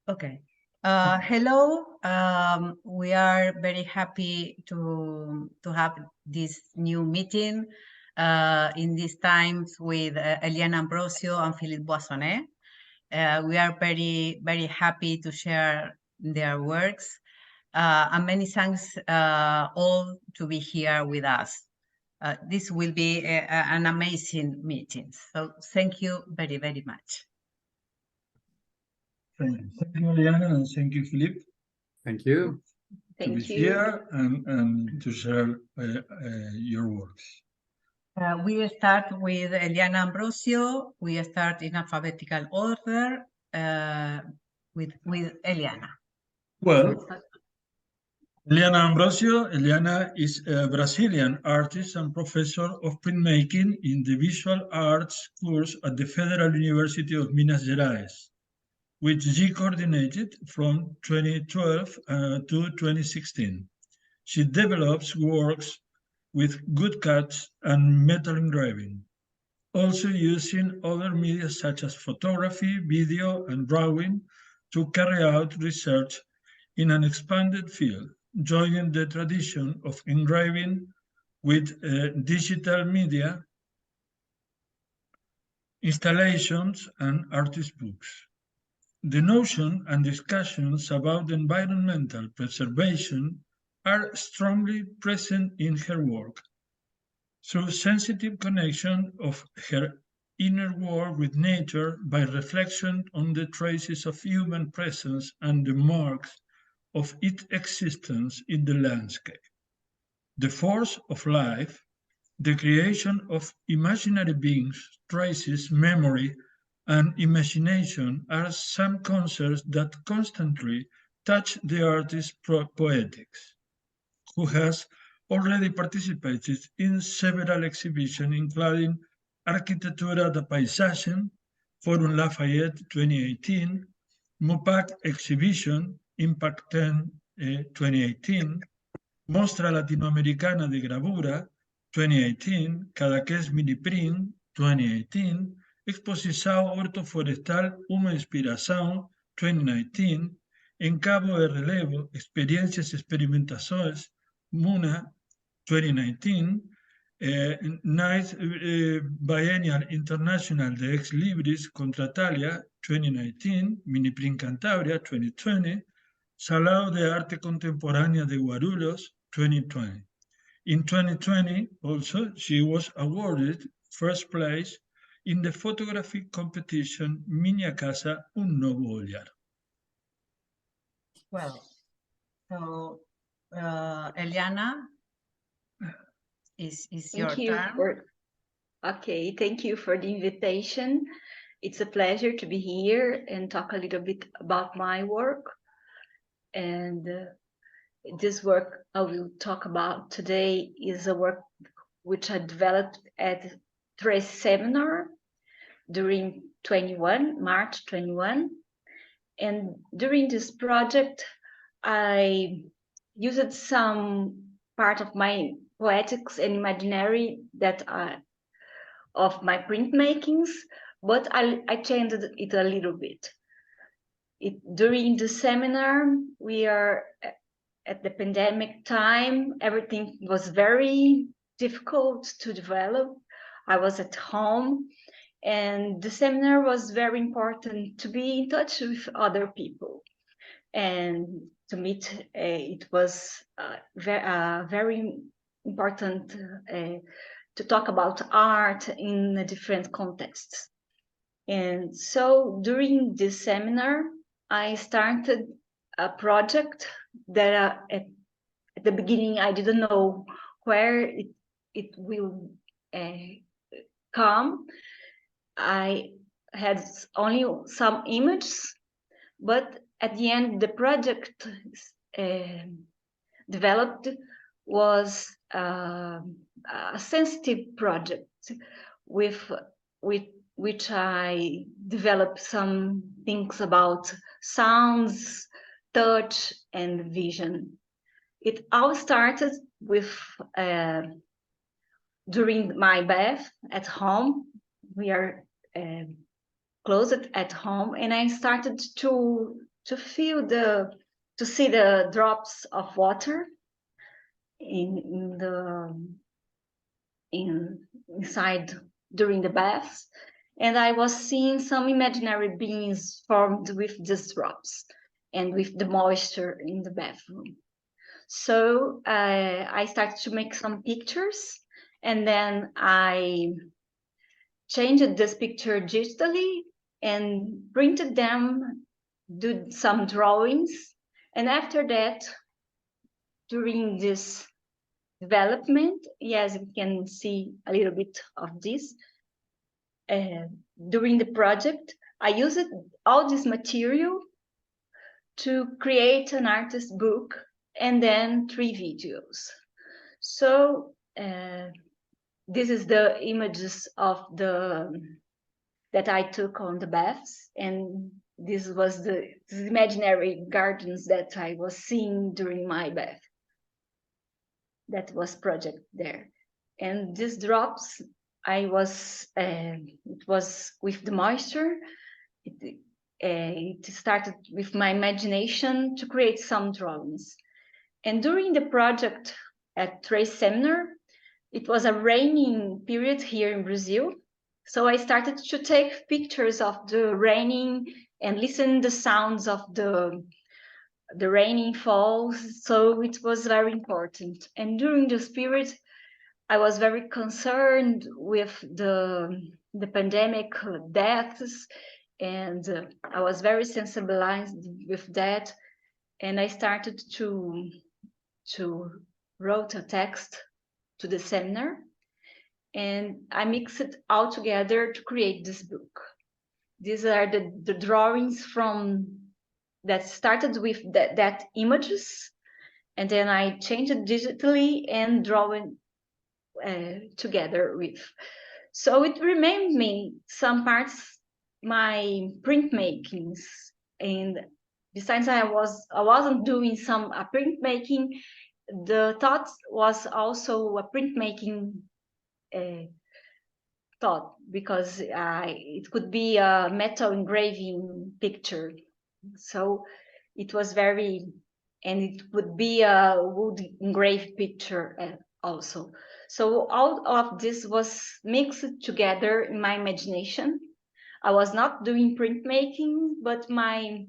Okay. Hello. We are very happy to have this new meeting in these times with Eliana Ambrosio and Philippe Boissonnet. We are very happy to share their works. And many thanks all to be here with us. This will be an amazing meeting. So thank you very much. Thank you, Eliana, and thank you, Philippe. Thank you. To be here and to share your works. We start with Eliana Ambrosio. We start in alphabetical order with Eliana. Well, Eliana Ambrosio. Eliana is a Brazilian artist and professor of printmaking in the visual arts course at the Federal University of Minas Gerais, which she coordinated from 2012 to 2016. She develops works with good cuts and metal engraving, also using other media such as photography, video, and drawing to carry out research in an expanded field, joining the tradition of engraving with digital media, installations, and artist books. The notion and discussions about environmental preservation are strongly present in her work. Through sensitive connection of her inner world with nature by reflection on the traces of human presence and the marks of its existence in the landscape. The force of life, the creation of imaginary beings, traces, memory, and imagination are some concepts that constantly touch the artist's poetics, who has already participated in several exhibitions, including Arquitetura da Paisagem, Forum Lafayette 2018, MUPAC Exhibition, Impact 10 2018, Mostra Latinoamericana de Gravura 2018, Cadaqués Mini Print 2018, Exposição Hortoflorestal Uma Inspiração 2019, em Cabo de Relevo, Experiencias e Experimentações MUNA 2019, Night Biennial International de Ex Libris Contratalia 2019, Miniprint Cantabria 2020, Salão de Arte Contemporânea de Guarulhos 2020. In 2020, also, she was awarded first place in the photography competition Minha Casa Un Novo Olhar. Well, so Eliana, is your turn. Okay, thank you for the invitation. It's a pleasure to be here and talk a little bit about my work. And this work I will talk about today is a work which I developed at Seminar during March 21. And during this project, I used some part of my poetics and imaginary that of my printmakings, but I changed it a little bit. During the seminar, we are at the pandemic time, everything was very difficult to develop. I was at home, and the seminar was very important to be in touch with other people. And to meet, it was very important to talk about art in different contexts. And so during this seminar, I started a project that at the beginning I didn't know where it will come. I had only some images, but at the end the project developed was a sensitive project with which I developed some things about sounds, touch, and vision. It all started with during my bath at home. We are closed at home, and I started to feel to see the drops of water inside during the baths, and I was seeing some imaginary beings formed with these drops and with the moisture in the bathroom. So I started to make some pictures, and then I changed this picture digitally and printed them, did some drawings, and after that, during this development, yes, we can see a little bit of this. During the project, I used all this material to create an artist book and then 3 videos. So this is the images of that I took on the baths, and this was the imaginary gardens that I was seeing during my bath. That was project there. And these drops, it was with the moisture. It started with my imagination to create some drawings. And during the project at Seminar, it was a raining period here in Brazil. So I started to take pictures of the raining and listen the sounds of the raining falls. So it was very important. And during this period, I was very concerned with the pandemic deaths, and I was very sensibilized with that. And I started to write a text to the seminar, and I mixed it all together to create this book. These are the drawings from that started with that images, and then I changed it digitally and drawing together with. So it remained me some parts my printmakings, and besides I wasn't doing some printmaking. The thought was also a printmaking thought, because it could be a metal engraving picture. So it was very, and it would be a wood engraved picture also. So all of this was mixed together in my imagination. I was not doing printmaking, but my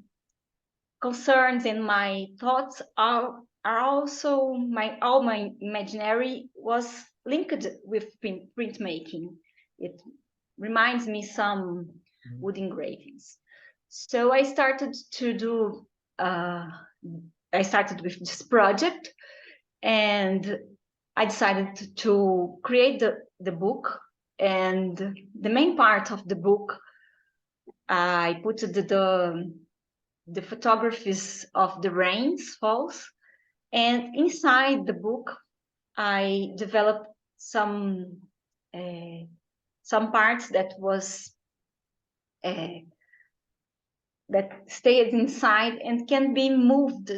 concerns and my thoughts are also all my imaginary was linked with printmaking. It reminds me some wood engravings. So I started to do. I started with this project, and I decided to create the book. And the main part of the book, I put the photographies of the rains falls, and inside the book I developed some parts that was that stayed inside and can be moved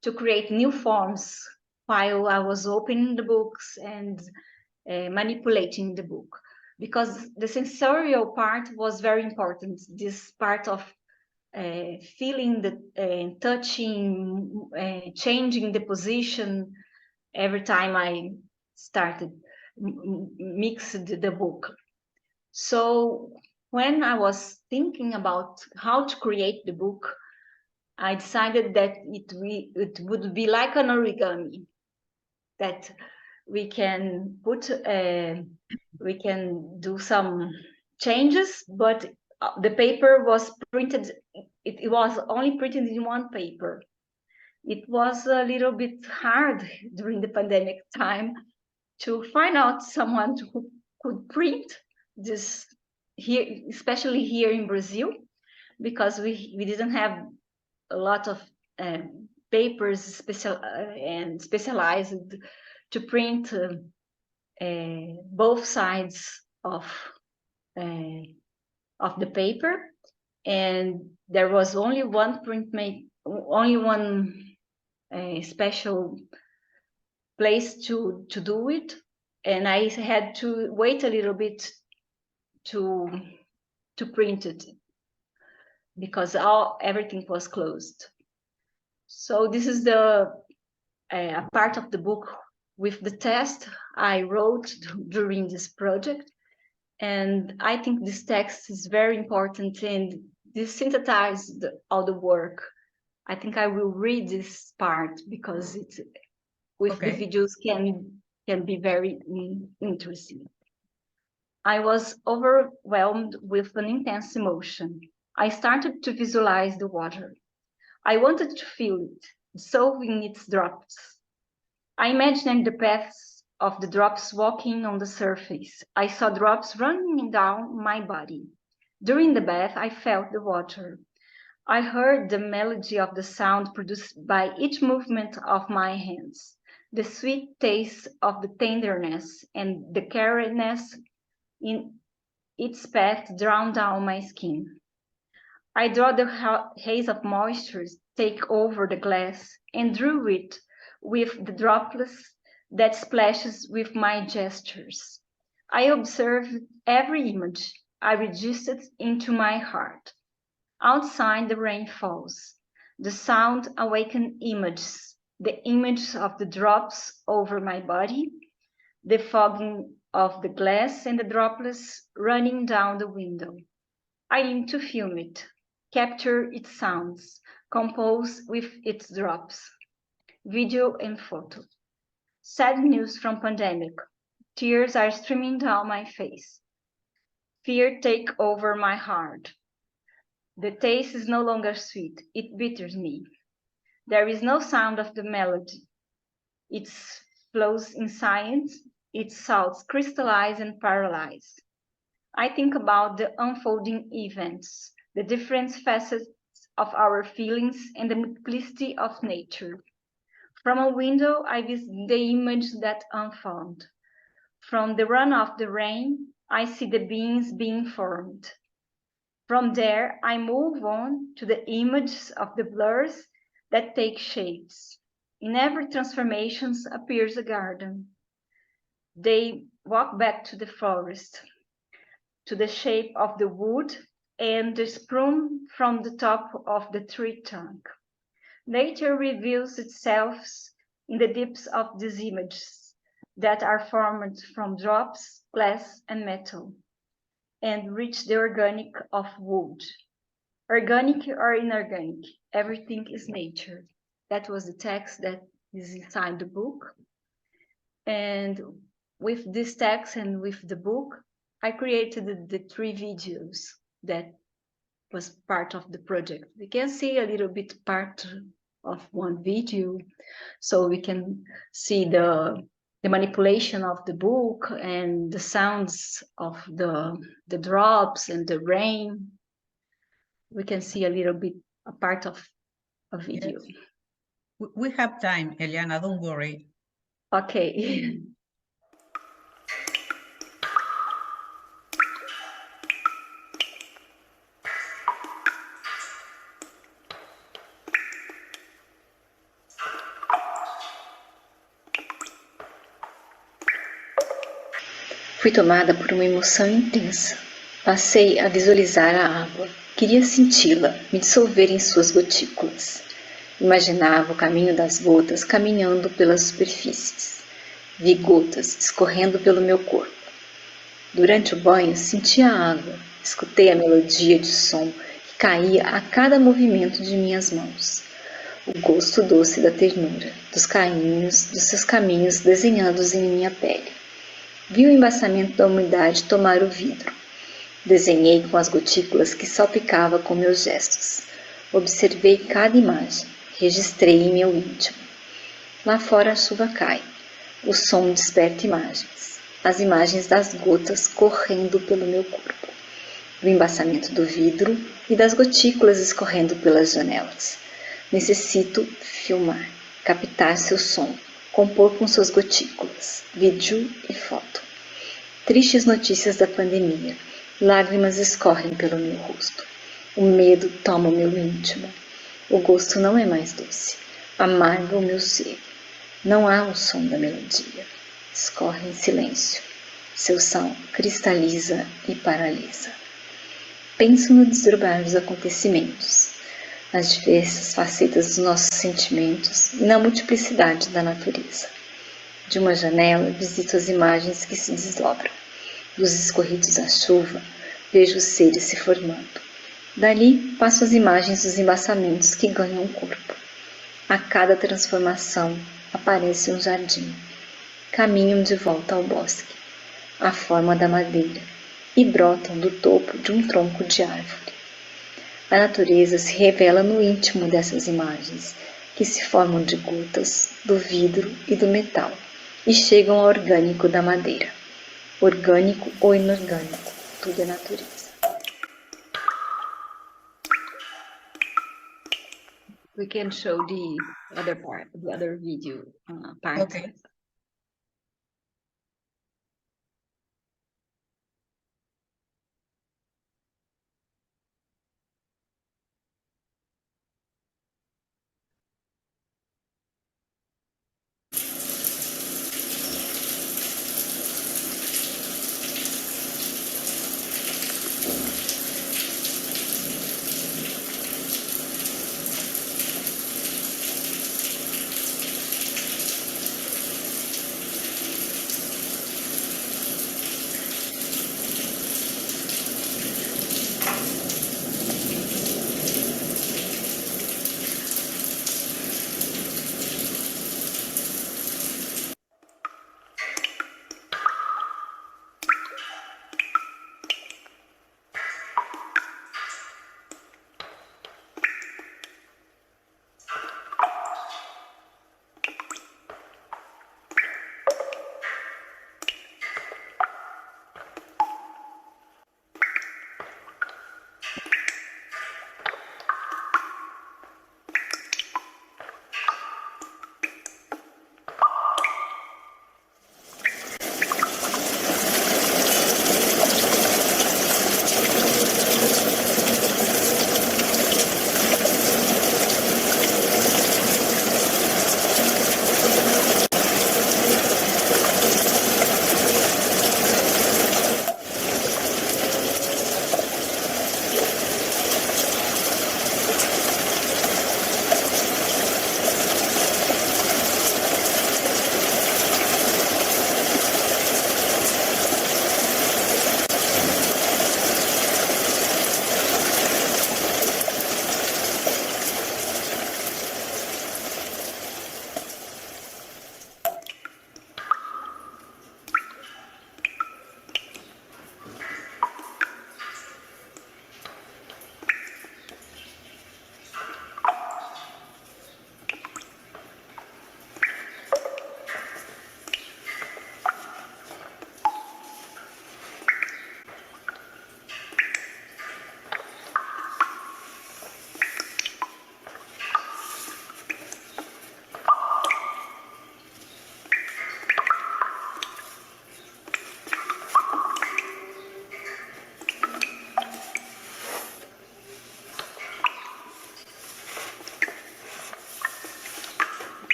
to create new forms while I was opening the books and manipulating the book, because the sensorial part was very important. This part of feeling the touching, changing the position every time I started mixed the book. So when I was thinking about how to create the book, I decided that it would be like an origami, that we can put we can do some changes, but the paper was printed. It was only printed in one paper. It was a little bit hard during the pandemic time to find out someone who could print this here, especially here in Brazil, because we didn't have a lot of papers specialized to print both sides of the paper, and there was only one special place to do it, and I had to wait a little bit to print it. because everything was closed. So this is a part of the book with the test I wrote during this project. And I think this text is very important, and this synthesized all the work. I think I will read this part because it's with the videos can be very interesting. I was overwhelmed with an intense emotion. I started to visualize the water. I wanted to feel it, dissolving its drops. I imagined the paths of the drops walking on the surface. I saw drops running down my body. During the bath, I felt the water. I heard the melody of the sound produced by each movement of my hands, the sweet taste of the tenderness and the cariness in its path drawn down my skin. I draw the haze of moisture take over the glass and drew it with the droplets that splashes with my gestures. I observed every image. I registered into my heart. Outside the rain falls. The sound awakened images, the image of the drops over my body, the fogging of the glass and the droplets running down the window. I aim to film it, capture its sounds, compose with its drops. Video and photo. Sad news from pandemic. Tears are streaming down my face. Fear take over my heart. The taste is no longer sweet, it bitters me. There is no sound of the melody. It flows in silence, its salts crystallize and paralyze. I think about the unfolding events, the different facets of our feelings and the multiplicity of nature. From a window, I visit the image that unfold. From the run of the rain, I see the beings being formed. From there, I move on to the images of the blurs that take shapes. In every transformation appears a garden. They walk back to the forest, to the shape of the wood and the sprung from the top of the tree trunk. Nature reveals itself in the depths of these images that are formed from drops, glass, and metal, and reach the organic of wood. Organic or inorganic, everything is nature. That was the text that is inside the book. And with this text and with the book, I created the 3 videos that was part of the project. We can see a little bit part of one video, so we can see the manipulation of the book and the sounds of the drops and the rain. We can see a little bit a part of a video. Yes. We have time, Eliana, don't worry. Okay. Fui tomada por uma emoção intensa. Passei a visualizar a água. Queria senti-la, me dissolver em suas gotículas. Imaginava o caminho das gotas caminhando pelas superfícies. Vi gotas escorrendo pelo meu corpo. Durante o banho, senti a água. Escutei a melodia de som que caía a cada movimento de minhas mãos. O gosto doce da ternura, dos seus caminhos desenhados em minha pele. Vi o embaçamento da umidade tomar o vidro. Desenhei com as gotículas que salpicava com meus gestos. Observei cada imagem, registrei em meu íntimo. Lá fora a chuva cai. O som desperta imagens. As imagens das gotas correndo pelo meu corpo. Do embaçamento do vidro e das gotículas escorrendo pelas janelas. Necessito filmar, captar seu som, compor com suas gotículas, vídeo e foto. Tristes notícias da pandemia. Lágrimas escorrem pelo meu rosto. O medo toma o meu íntimo. O gosto não é mais doce. Amarga o meu ser. Não há o som da melodia. Escorre em silêncio. Seu som cristaliza e paralisa. penso no desdobrar dos acontecimentos, nas diversas facetas dos nossos sentimentos e na multiplicidade da natureza. De uma janela, visito as imagens que se desdobram. Dos escorridos da chuva, vejo os seres se formando. Dali, passo as imagens dos embaçamentos que ganham o corpo. A cada transformação, aparece um jardim. Caminham de volta ao bosque, à forma da madeira, e brotam do topo de um tronco de árvore. A natureza se revela no íntimo dessas imagens, que se formam de gotas, do vidro e do metal, e chegam ao orgânico da madeira. Orgânico ou inorgânico, tudo é natureza. We can show the other part, the other video part. Okay.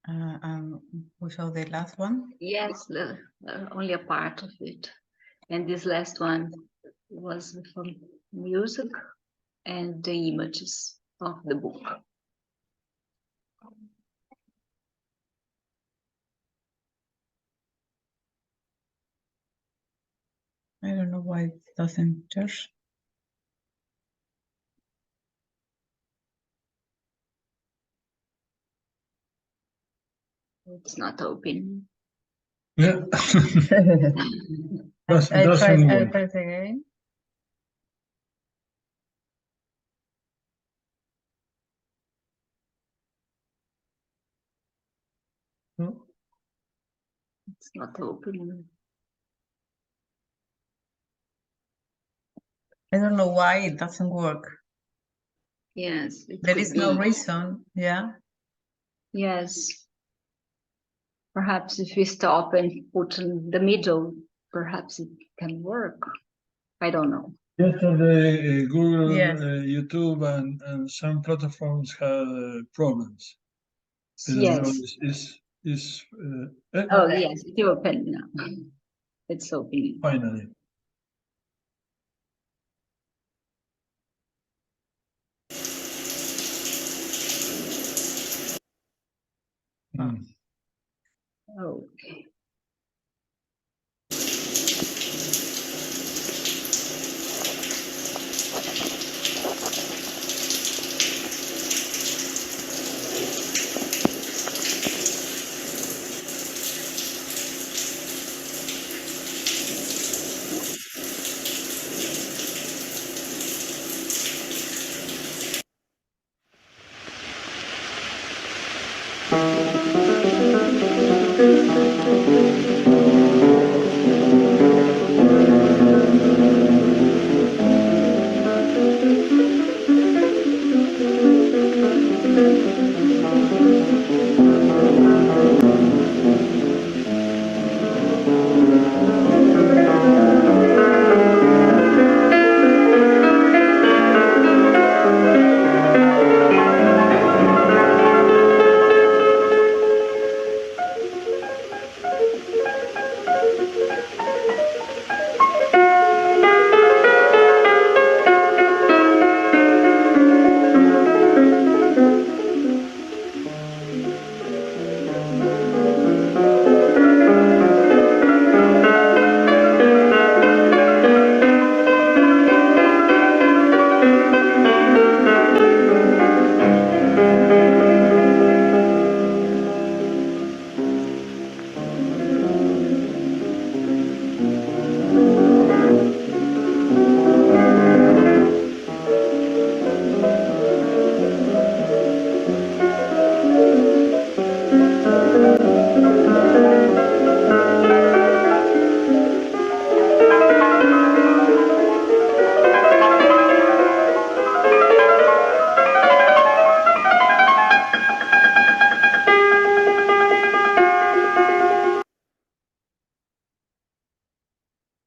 We show the last one. Yes, only a part of it. And this last one was from music and the images of the book. I don't know why it doesn't touch. It's not open. Yeah. I doesn't try work. it again. No? It's not open. I don't know why it doesn't work. Yes, it There could is no be. reason. Yeah. Yes. Perhaps if we stop and put in the middle, perhaps it can work. I don't know. Yesterday, Google, Yes. YouTube, and some platforms had problems. Yes. Oh, yes, it's open now. It's open. Finally. Okay.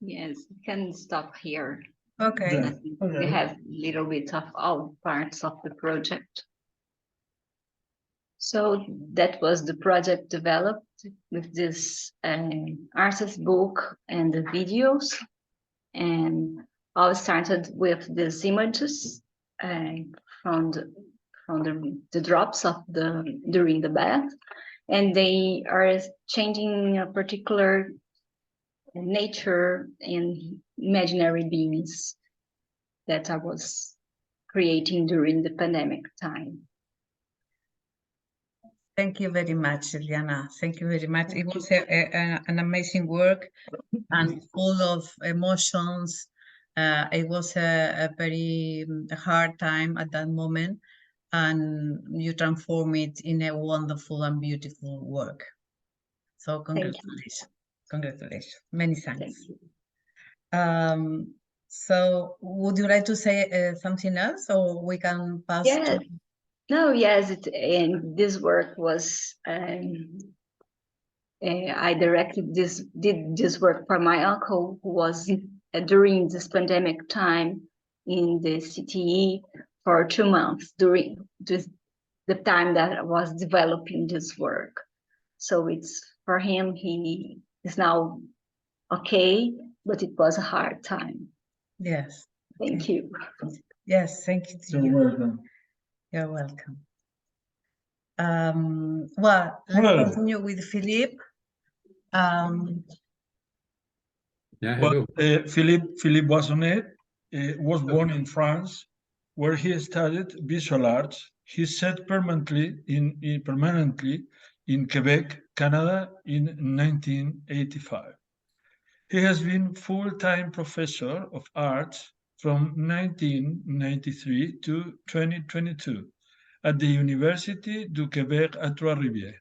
Yes, we can stop here. Okay. Yeah. We have a little bit of all parts of the project. So that was the project developed with this artist book and the videos. And I started with these images from the drops of during the bath, and they are changing a particular nature and imaginary beings that I was creating during the pandemic time. Thank you very much, Eliana. Thank you very much. It was an amazing work and full of emotions. It was a very hard time at that moment, and you transform it in a wonderful and beautiful work. So congratulations. Congratulations. Many thanks. So would you like to say something else, or we can pass to... No, yes, and this work was I did this work for my uncle, who was during this pandemic time in the CTE for 2 months during this the time that I was developing this work. So it's for him, he is now okay, but it was a hard time. Yes. Thank Okay. you. Yes, thank you to You're you. welcome. You're welcome. Well, let's continue with Philippe. Yeah, Well, hello. Philippe Boissonnet was born in France, where he studied visual arts. He settled permanently in Quebec, Canada, in 1985. He has been full-time professor of arts from 1993 to 2022 at the Université du Québec à Trois-Rivières.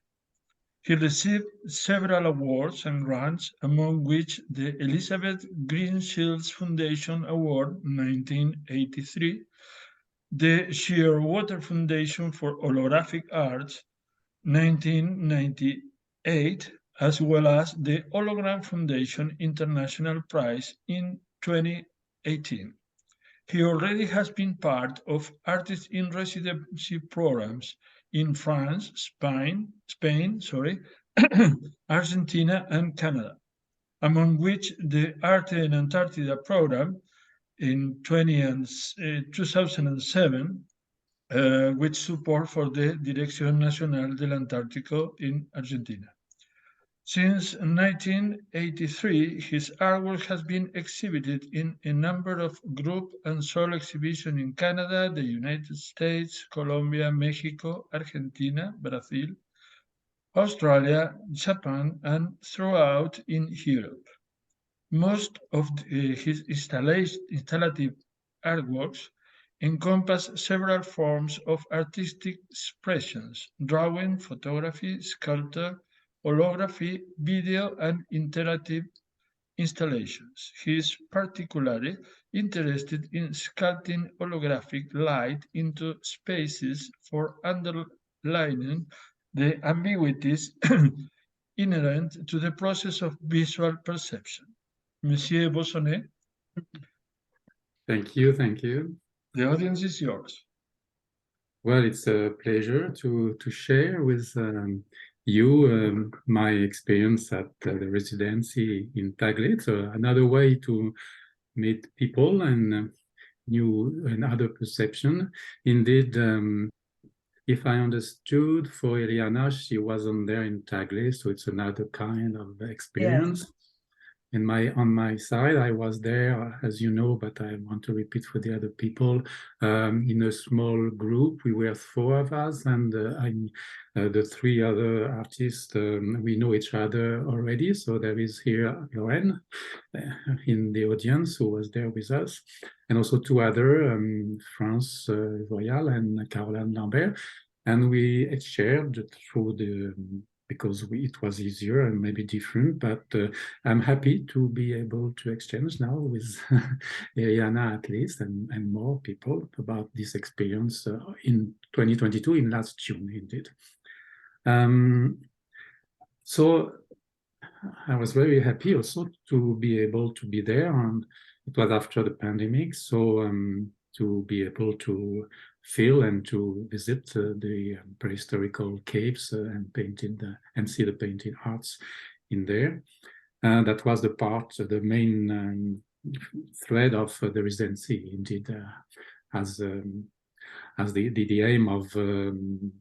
He received several awards and grants, among which the Elizabeth Greenshields Foundation Award 1983, the Shearwater Foundation for Holographic Arts 1998, as well as the Hologram Foundation International Prize in 2018. He already has been part of artists in residency programs in France, Spain, Argentina, and Canada, among which the Arte en Antártida program in 2007, with support for the Dirección Nacional del Antártico in Argentina. Since 1983, his artwork has been exhibited in a number of group and solo exhibitions in Canada, the United States, Colombia, Mexico, Argentina, Brazil, Australia, Japan, and throughout in Europe. Most of his installative artworks encompass several forms of artistic expressions: drawing, photography, sculpture, holography, video, and interactive installations. He is particularly interested in sculpting holographic light into spaces for underlining the ambiguities inherent to the process of visual perception. Monsieur Boissonnet, Thank you, thank you. the audience is yours. Well, it's a pleasure to share with you my experience at the residency in Tagle. So another way to meet people and other perception. Indeed, if I understood, for Eliana, she wasn't there in Tagle, so it's another kind of experience. Yes. On my side, I was there, as you know, but I want to repeat for the other people, in a small group. We were 4 of us, and the 3 other artists, we know each other already. So there is here Lorraine in the audience, who was there with us, and also 2 other, France Royal and Caroline Lambert. And we shared through because it was easier and maybe different, but I'm happy to be able to exchange now with Eliana at least and more people about this experience in 2022, in last June indeed. So I was very happy also to be able to be there, and it was after the pandemic, so to be able to feel and to visit the prehistorical caves and see the painted arts in there. That was the main thread of the residency, indeed, as the aim of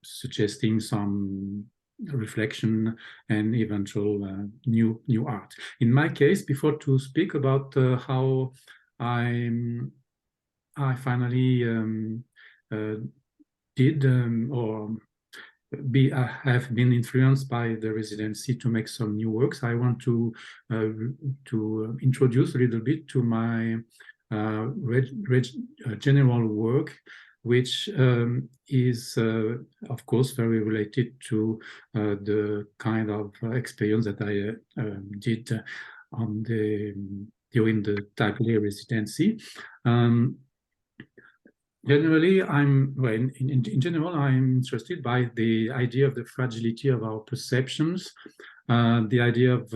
suggesting some reflection and eventual new art. In my case, before to speak about how I finally have been influenced by the residency to make some new works. I want to introduce a little bit to my general work, which is, of course, very related to the kind of experience that I did during the Tagle residency. Generally, in general, I'm interested by the idea of the fragility of our perceptions, the idea of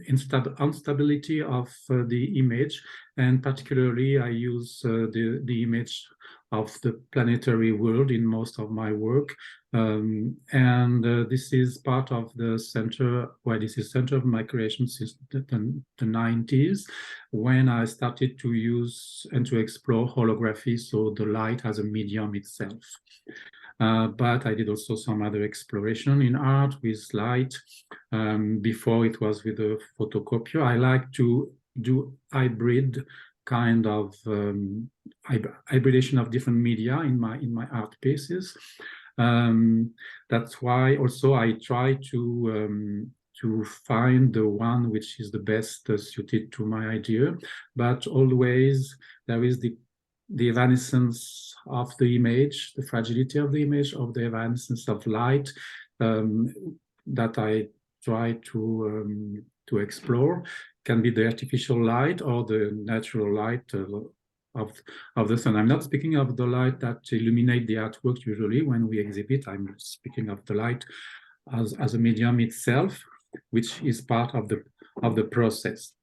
instability of the image, and particularly I use the image of the planetary world in most of my work, and this is part of the center. Well, this is center of my creation since the 90s, when I started to use and to explore holography, so the light as a medium itself. But I did also some other exploration in art with light. Before it was with a photocopier. I like to do hybrid kind of hybridation of different media in my art pieces. That's why also I try to find the one which is the best suited to my idea, but always there is the evanescence of the image, the fragility of the image, of the evanescence of light, that I try to explore. Can be the artificial light or the natural light of the sun. I'm not speaking of the light that illuminate the artwork usually when we exhibit. I'm speaking of the light as a medium itself, which is part of the process.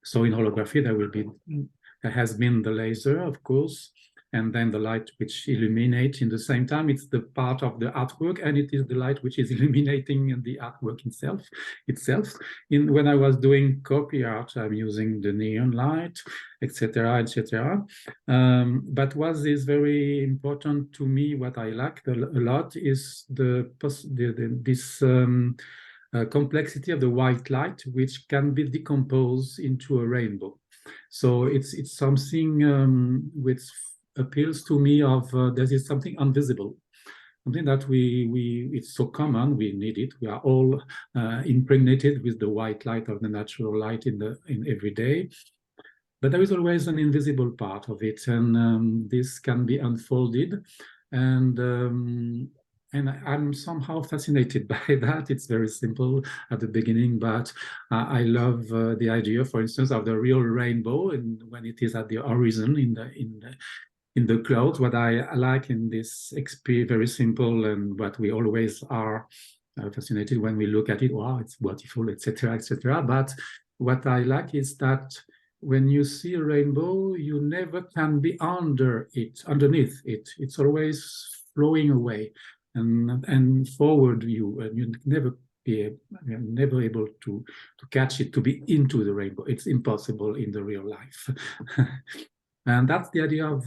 So in holography, there has been the laser, of course, and then the light which illuminates in the same time. It's the part of the artwork, and it is the light which is illuminating the artwork itself. When I was doing copy art, I'm using the neon light, etc., etc. But what is very important to me, what I like a lot, is this complexity of the white light, which can be decomposed into a rainbow. So it's something which appeals to me of there is something invisible, something that it's so common, we need it. We are all impregnated with the white light of the natural light in every day. But there is always an invisible part of it, and this can be unfolded. And I'm somehow fascinated by that. It's very simple at the beginning, but I love the idea, for instance, of the real rainbow, and when it is at the horizon in the clouds. What I like in this experience, very simple, and what we always are fascinated when we look at it. Wow, it's beautiful, etc., etc. But what I like is that when you see a rainbow, you never can be underneath it. It's always flowing away and forward you, and you never able to catch it, to be into the rainbow. It's impossible in the real life. And that's the idea of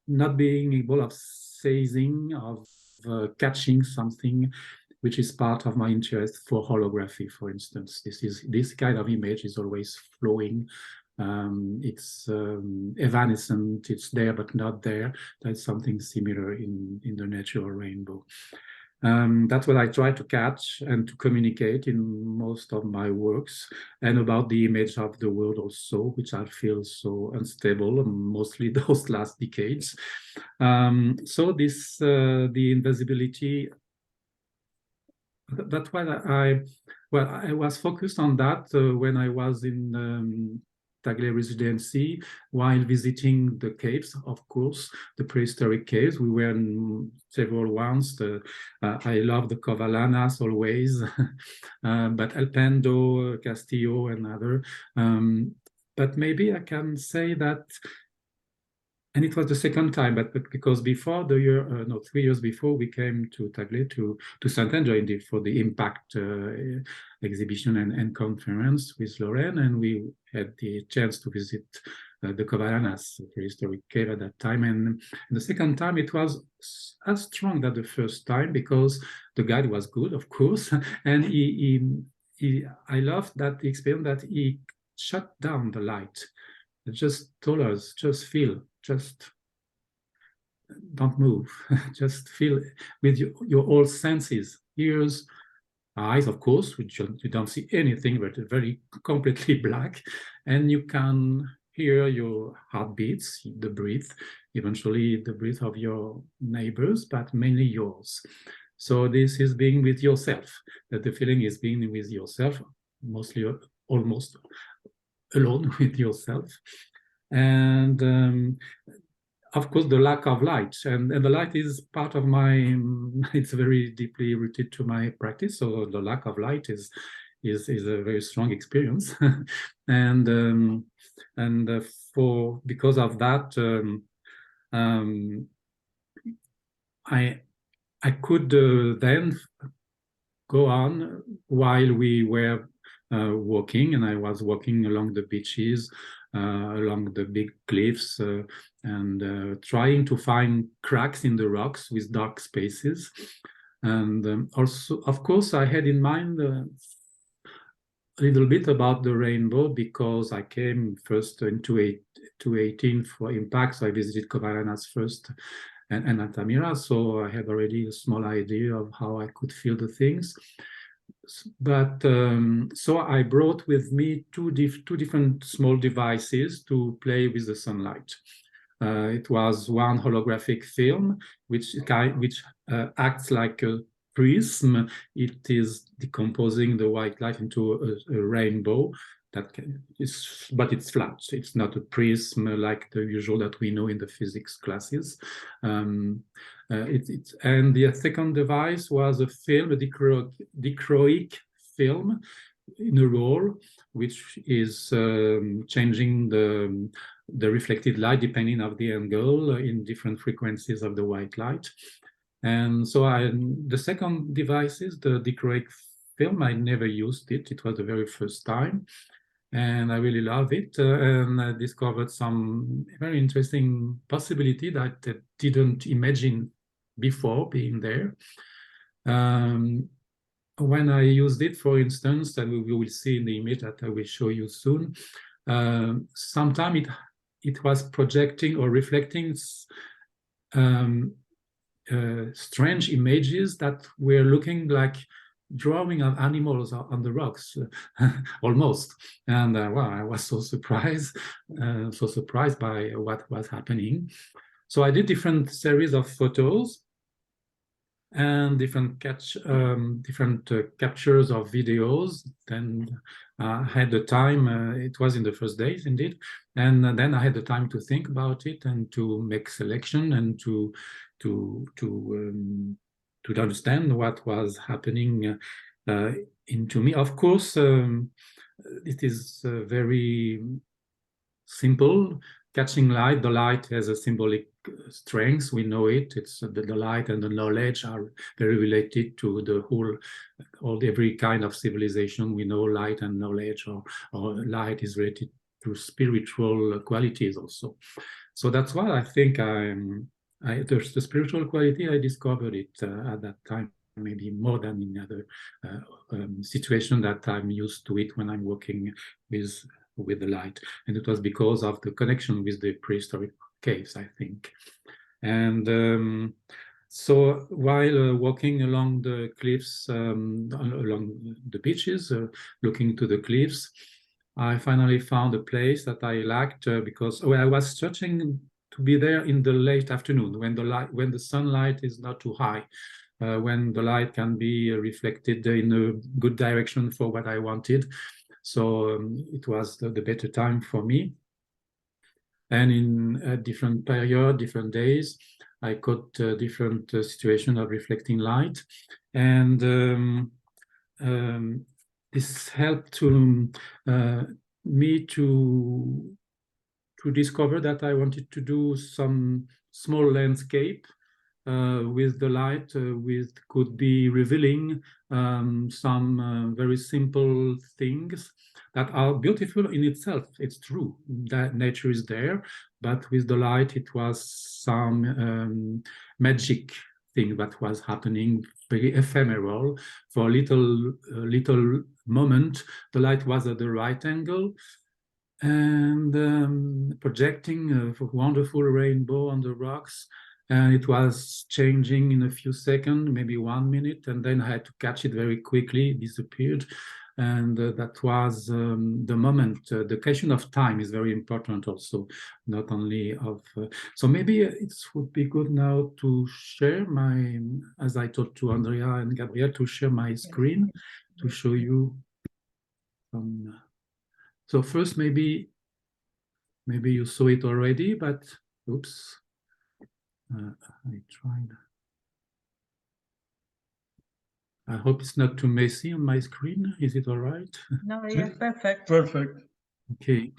not being able of seizing, of catching something, which is part of my interest for holography, for instance. This kind of image is always flowing. It's evanescent, it's there but not there. That's something similar in the natural rainbow. That's what I try to catch and to communicate in most of my works, and about the image of the world also, which I feel so unstable, mostly those last decades. So this, the invisibility, that's why I was focused on that when I was in Residency, while visiting the caves, of course, the prehistoric caves. We were in several ones. I love the Covalanas always, but El Pendo, Castillo, and other. But maybe I can say that, and it was the second time, but because before the year, 3 years before, we came to Tagle, to Santander indeed, for the Impact exhibition and conference with Lorraine, and we had the chance to visit the Covalanas, prehistoric cave at that time. And the second time it was as strong as the first time, because the guide was good, of course, and I loved that experience, that he shut down the light. It just told us, just feel, just don't move, just feel with your all senses, ears, eyes, of course, which you don't see anything, but very completely black, and you can hear your heartbeats, the breath, eventually the breath of your neighbors, but mainly yours. So this is being with yourself, that the feeling is being with yourself, mostly, almost alone with yourself. And of course, the lack of light, and the light is part of my, it's very deeply rooted to my practice. So the lack of light is is a very strong experience. And because of that, I could then go on while we were walking, and I was walking along the beaches, along the big cliffs, and trying to find cracks in the rocks with dark spaces. And also, of course, I had in mind a little bit about the rainbow, because I came first in 2018 for Impact, so I visited Covaranas first and Altamira, so I had already a small idea of how I could feel the things. But so I brought with me two different small devices to play with the sunlight. It was one holographic film, which acts like a prism. It is decomposing the white light into a rainbow. But it's flat. It's not a prism like the usual that we know in the physics classes. And the second device was a film, a dichroic film in a roll, which is changing the reflected light depending on the angle in different frequencies of the white light. And so the second device is the dichroic film. I never used it. It was the very first time. And I really love it, and I discovered some very interesting possibility that I didn't imagine before being there. When I used it, for instance, and we will see in the image that I will show you soon, sometimes it was projecting or reflecting strange images that were looking like drawing of animals on the rocks, almost. And well, I was so surprised by what was happening. So I did different series of photos and different captures of videos. Then I had the time, it was in the first days indeed, and then I had the time to think about it and to make selection and to understand what was happening into me. Of course, it is very simple. Catching light, the light has a symbolic strength. We know it. It's the light and the knowledge are very related to every kind of civilization. We know light and knowledge, or light is related to spiritual qualities also. So that's why I think the spiritual quality, I discovered it at that time, maybe more than in other situation that I'm used to it when I'm working with the light. And it was because of the connection with the prehistoric caves, I think. And so while walking along the cliffs, along the beaches, looking to the cliffs, I finally found a place that I liked because I was searching to be there in the late afternoon when the sunlight is not too high, when the light can be reflected in a good direction for what I wanted. So it was the better time for me. And in a different period, different days, I got different situation of reflecting light. And this helped to me to discover that I wanted to do some small landscape with the light, could be revealing some very simple things that are beautiful in itself. It's true that nature is there, but with the light, it was some magic thing that was happening, very ephemeral. For a little moment, the light was at the right angle, and projecting a wonderful rainbow on the rocks. And it was changing in a few seconds, maybe 1 minute, and then I had to catch it very quickly. It disappeared. And that was the moment. The question of time is very important also, not only of... so maybe it would be good now to share as I talked to Andrea and Gabriel, to share my screen to show you some... So first, maybe you saw it already, but oops. I tried. I hope it's not too messy on my screen. Is it all right? No, yes, perfect. Perfect. Okay.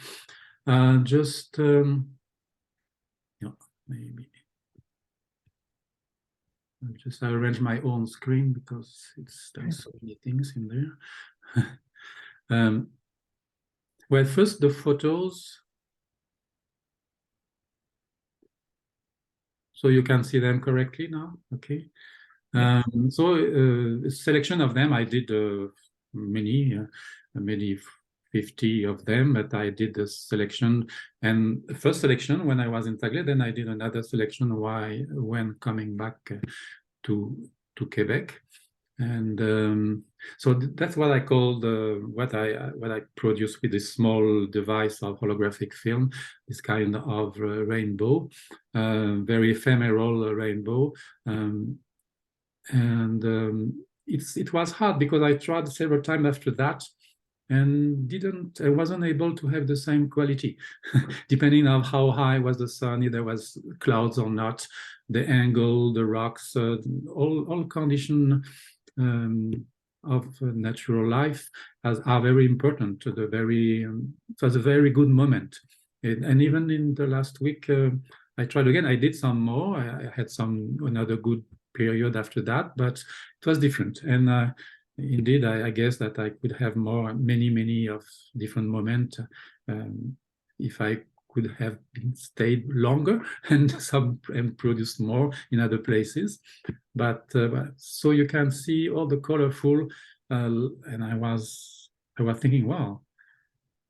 Just yeah, maybe. I'll just arrange my own screen because there's so many things in there. Well, first the photos. So you can see them correctly now, okay? Yes. So a selection of them, I did many 50 of them, but I did the selection, and the first selection when I was in Tagle, then I did another selection when coming back to Quebec. And so that's what I call what I produce with this small device of holographic film, this kind of rainbow, very ephemeral rainbow, it was hard because I tried several times after that, and I wasn't able to have the same quality, depending on how high was the sun, if there was clouds or not, the angle, the rocks, all conditions of natural life are very important to it was a very good moment. And even in the last week, I tried again. I did some more. I had another good period after that, but it was different. And indeed, I guess that I could have many of different moments if I could have stayed longer and produced more in other places. But so you can see all the colorful, and I was thinking, wow,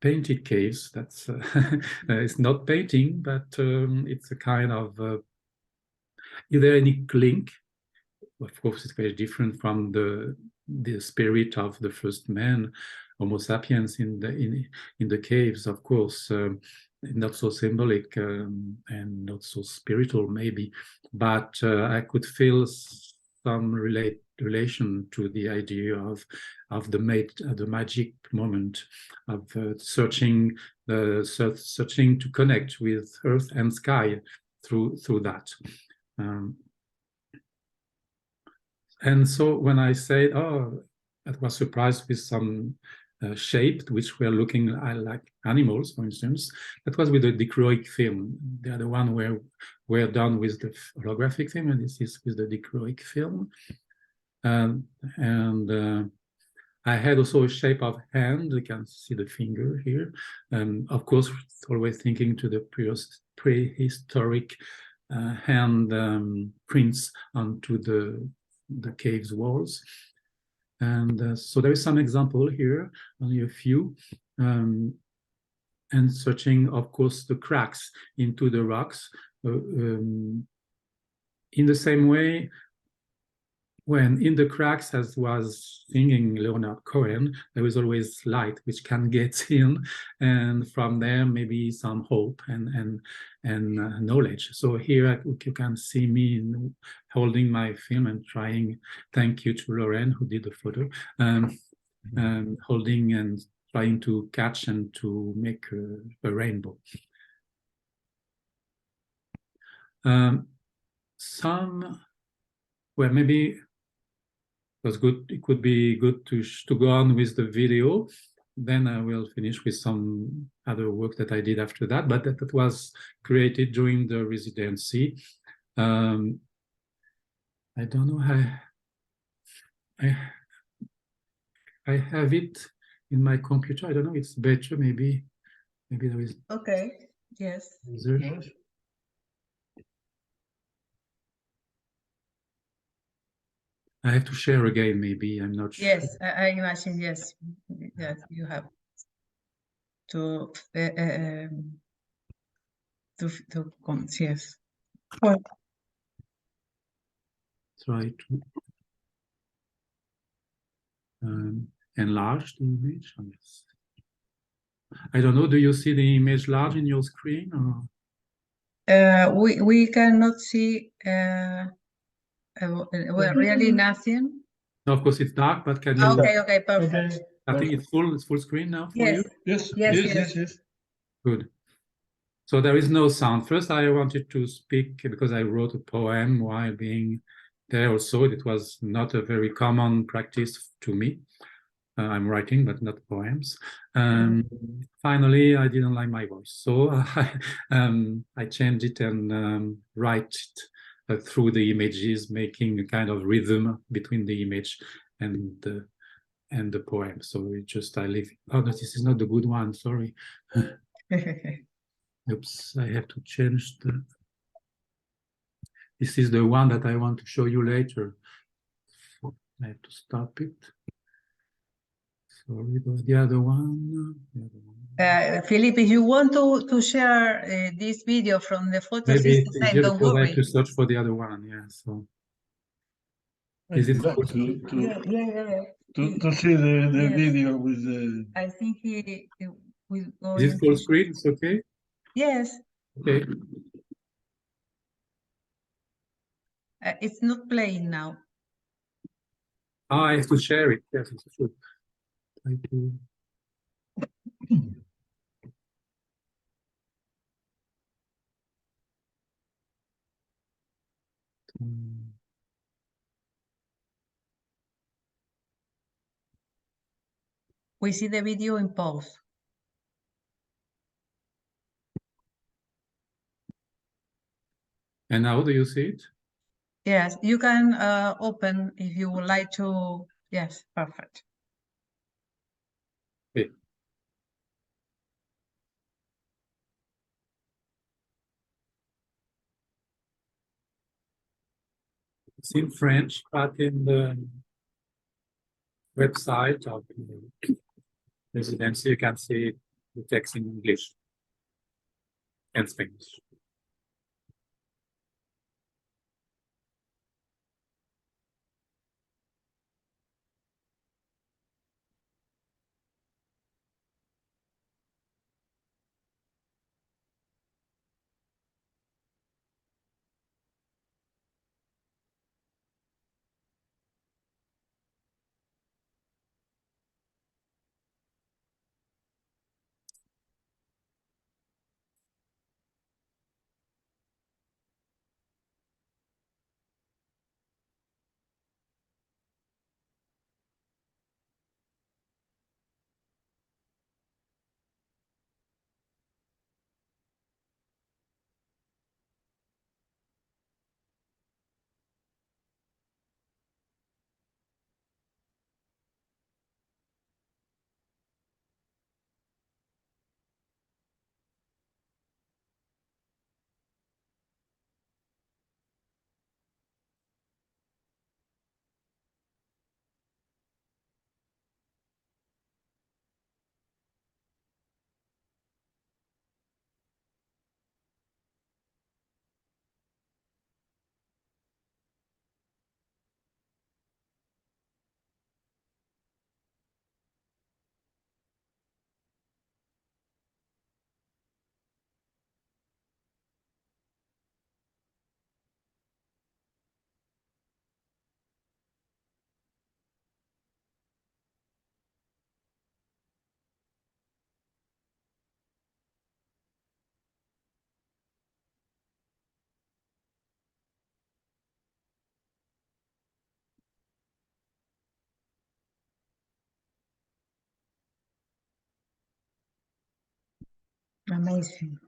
painted caves. That's it's not painting, but it's a kind of. Is there any link? Of course, it's very different from the spirit of the first man, Homo sapiens, in the caves. Of course, not so symbolic and not so spiritual, maybe, but I could feel some relation to the idea of the magic moment of searching to connect with earth and sky through that. And so when I said, oh, I was surprised with some shape which were looking like animals, for instance, that was with the dichroic film. The other one were done with the holographic film, and this is with the dichroic film. And I had also a shape of hand. You can see the finger here. Of course, always thinking to the prehistoric hand prints onto the cave's walls. And so there is some example here, only a few, and searching, of course, the cracks into the rocks. In the same way, when in the cracks, as was singing Leonard Cohen, there is always light which can get in, and from there maybe some hope and knowledge. So here you can see me holding my film and trying. Thank you to Lauren who did the photo, and holding and trying to catch and to make a rainbow. Well, maybe was good. It could be good to go on with the video. Then I will finish with some other work that I did after that, but that was created during the residency. I don't know how I have it in my computer. I don't know. It's better. Maybe there is. Okay. Yes. I have to share again, maybe. I'm not sure. Yes, I imagine, yes. Yes, you have to yes. Well, try to enlarge the image. I don't know. Do you see the image large in your screen? Or? We cannot see well, really nothing. No, of course it's dark, but can you? Okay, perfect. Okay. I think it's full screen now for you. Yes. Good. So there is no sound. First, I wanted to speak because I wrote a poem while being there also it was not a very common practice to me. I'm writing, but not poems. Finally, I didn't like my voice, so I changed it and write it through the images, making a kind of rhythm between the image and the poem. So it just I leave. Oh, no, this is not the good one. Sorry. Oops, I have to change the. This is the one that I want to show you later. So I have to stop it. Sorry, the other one. Philippe, if you want to share this video from the photos, Maybe it's it's the same, easier don't because I have worry. to search for the other one. Yeah. So is it Back full? to see the Yes. video with the. I think he will go. Is it full screen? It's okay. Yes. Okay. It's not playing now. Ah, I have to share it. Yes, it's true. Thank you. We see the video in pause. And now do you see it? Yes, you can open if you would like to. Yes, perfect. Okay. It's in French, but in the website of Residencia, you can see the text in English and Spanish. Amazing.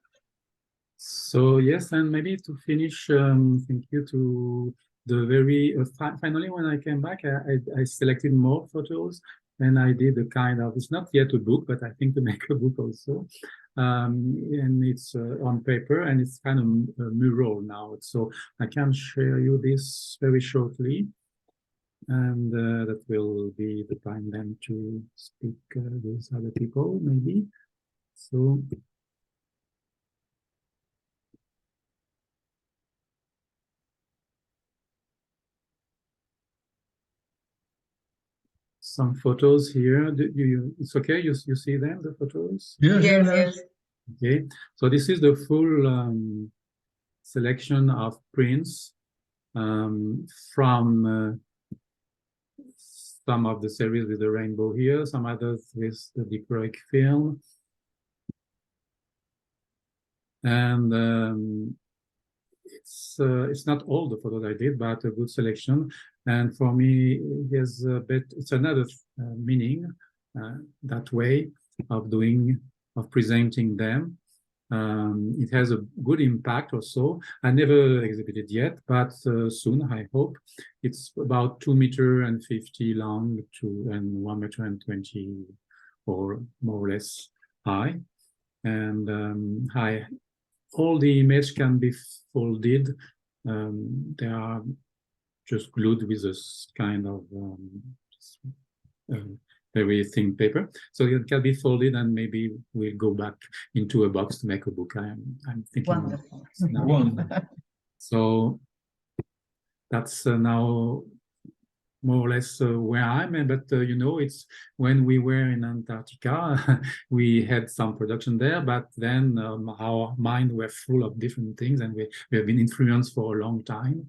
So yes, and maybe to finish, thank you to the very finally when I came back, I selected more photos and I did a kind of, it's not yet a book, but I think to make a book also. And it's on paper and it's kind of a mural now. So I can share you this very shortly. And that will be the time then to speak with other people, maybe. So some photos here. It's okay. You see them, the photos? Yes. Okay. So this is the full selection of prints from some of the series with the rainbow here, some others with the dichroic film, and it's not all the photos I did, but a good selection. And for me, it's another meaning, that way of presenting them. It has a good impact also. I never exhibited yet, but soon, I hope. It's about 2.50 meters long and 1.20 meters or more or less high. And all the image can be folded. They are just glued with this kind of very thin paper, so it can be folded, and maybe we'll go back into a box to make a book. I'm thinking. Wonderful. Now. So that's now more or less where I'm at, but you know, it's when we were in Antarctica, we had some production there, but then our mind were full of different things, and we have been influenced for a long time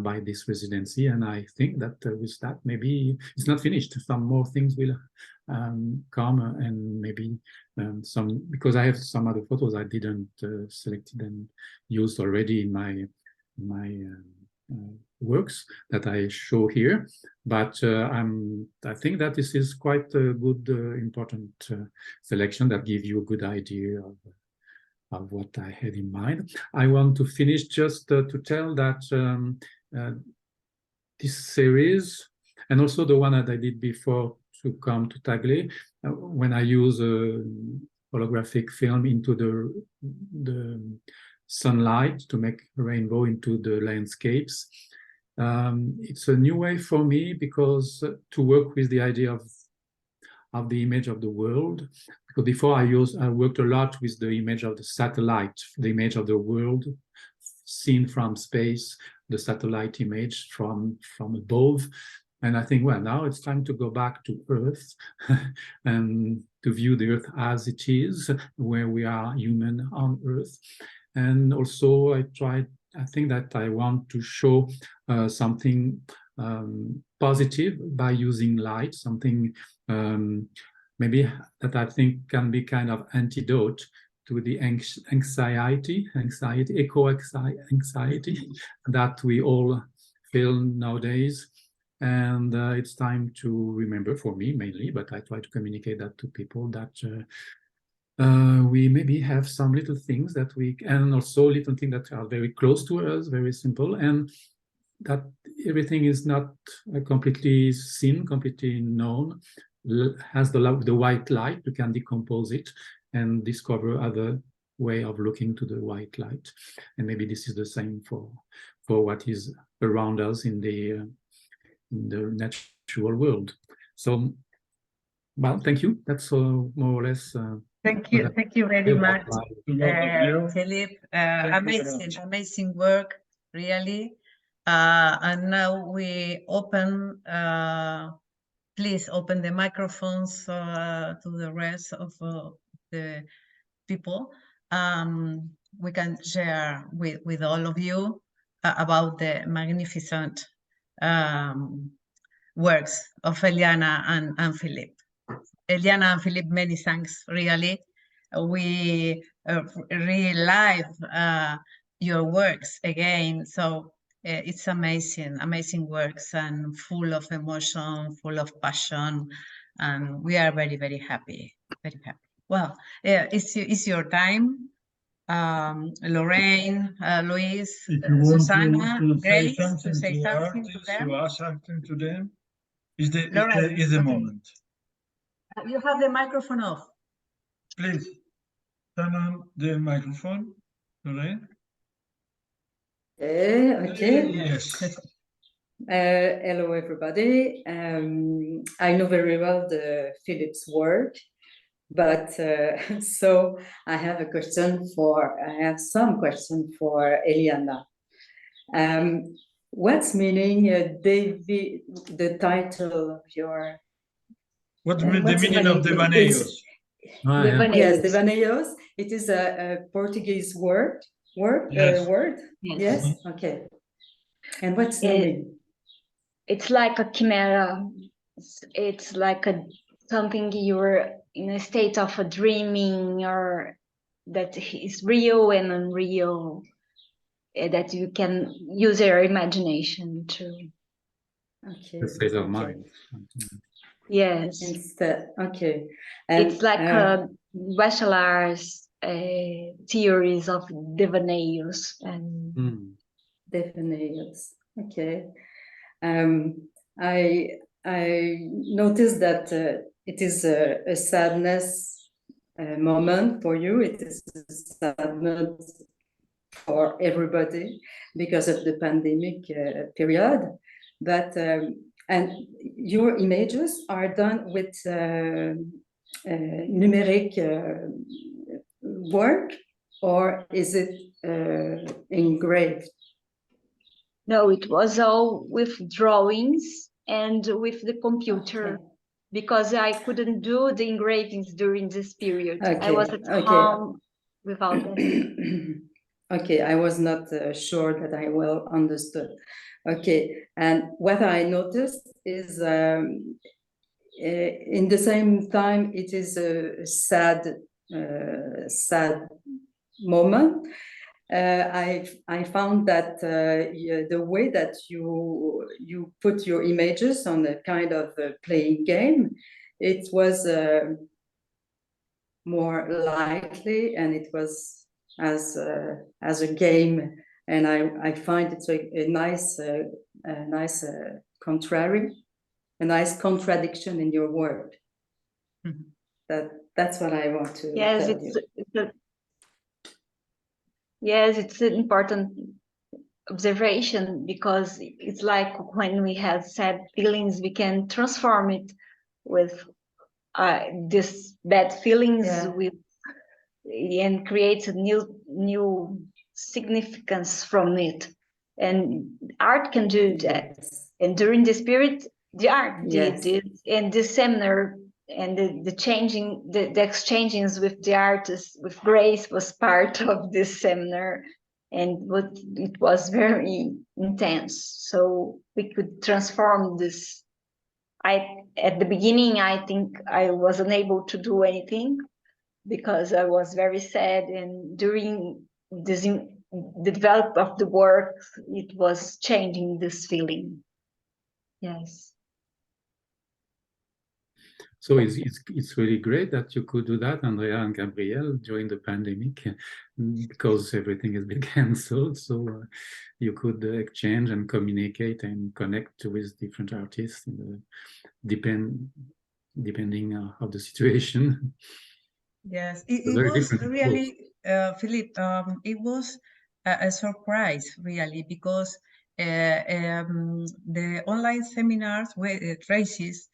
by this residency. And I think that with that, maybe it's not finished. Some more things will come, and maybe some, because I have some other photos I didn't selected and used already in my works that I show here, but I think that this is quite a good, important selection that gives you a good idea of what I had in mind. I want to finish just to tell that this series, and also the one that I did before to come to Tagle, when I use a holographic film into the sunlight to make rainbow into the landscapes. It's a new way for me, because to work with the idea of the image of the world, because before I worked a lot with the image of the satellite, the image of the world seen from space, the satellite image from above. And I think, well, now it's time to go back to Earth and to view the Earth as it is, where we are human on Earth. And also I think that I want to show something positive by using light, something maybe that I think can be kind of antidote to the anxiety that we all feel nowadays. And it's time to remember, for me mainly, but I try to communicate that to people, that we maybe have some little things that and also little things that are very close to us, very simple, and that everything is not completely seen, completely known, has the white light. You can decompose it and discover other way of looking to the white light. And maybe this is the same for what is around us in the natural world. So, well, thank you. That's more or less. Thank you very much, Philippe. Amazing work, really. And now we open. Please open the microphones to the rest of the people. We can share with all of you about the magnificent works of Eliana and Philippe. Eliana and Philippe, many thanks, really. We relive your works again, so it's amazing works, and full of emotion, full of passion, and we are very, very happy, very happy. Well, it's your time. Lorraine, Luis, Susanna, Grace, to say something to them. To ask something to them. Is the moment. You have the microphone off. Please turn on the microphone, Lorraine. Okay. Yes. Hello, everybody. I know very well the Philippe's work, but so I have some question for Eliana. What's meaning, David, the title of your? What's the meaning of Devaneios? Yes, Devaneios. It is a Portuguese word. Yes. Word. Yes. Okay. And what's the meaning? It's like a chimera. It's like something you're in a state of a dreaming, or that is real and unreal. that you can use your imagination to. Okay. The state of Okay. mind. Yes. Instead, okay. And It's like Bachelor's theories of devaneios and devaneios. Okay. I noticed that it is a sadness moment for you. It is a sadness for everybody because of the pandemic period. But and your images are done with numeric work, or is it engraved? No, it was all with drawings and with the computer. Okay. Because I couldn't do the engravings during this period. Okay. I was at home without them. Okay, I was not sure that I well understood. Okay, and what I noticed is in the same time it is a sad moment. I found that the way that you put your images on a kind of playing game, it was more lightly, and it was as a game, and I find it's a nice contrary, a nice contradiction in your work. Mm-hmm. That's what I want to tell you. Yes, it's an important observation, because it's like when we have sad feelings, we can transform it with this bad feelings, and create a new significance from it. And art can do that. Yes. And during this period, the art did it, and the seminar and the exchanges with the artists, with Grace, was part of this seminar, and it was very intense. So we could transform this. At the beginning, I think I was unable to do anything because I was very sad, and during the development of the work, it was changing this feeling. Yes. So it's really great that you could do that, Andrea and Gabrielle, during the pandemic, because everything has been cancelled. So you could exchange and communicate and connect with different artists, depending on the situation. Yes, it was really, Philippe, it was a surprise, really, because the online seminars, races,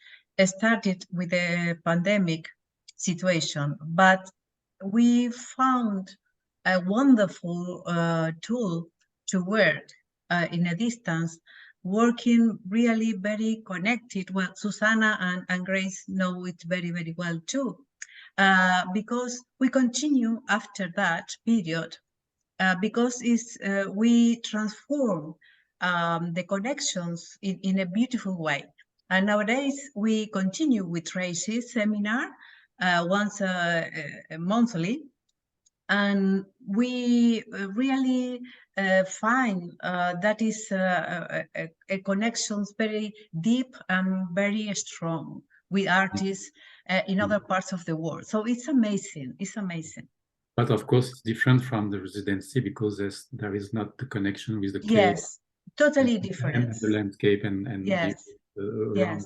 started with the pandemic situation, but we found a wonderful tool to work in a distance, working really very connected. Well, Susanna and Grace know it very, very well too. Because we continue after that period, because we transform the connections in a beautiful way. And nowadays we continue with Tracy's seminar once monthly, and we really find that is a connections very deep and very strong with artists in other parts of the world. So it's amazing. It's amazing. But of course, it's different from the Residency, because there is not the connection with the cave. Yes, totally different. And the landscape and yes, around.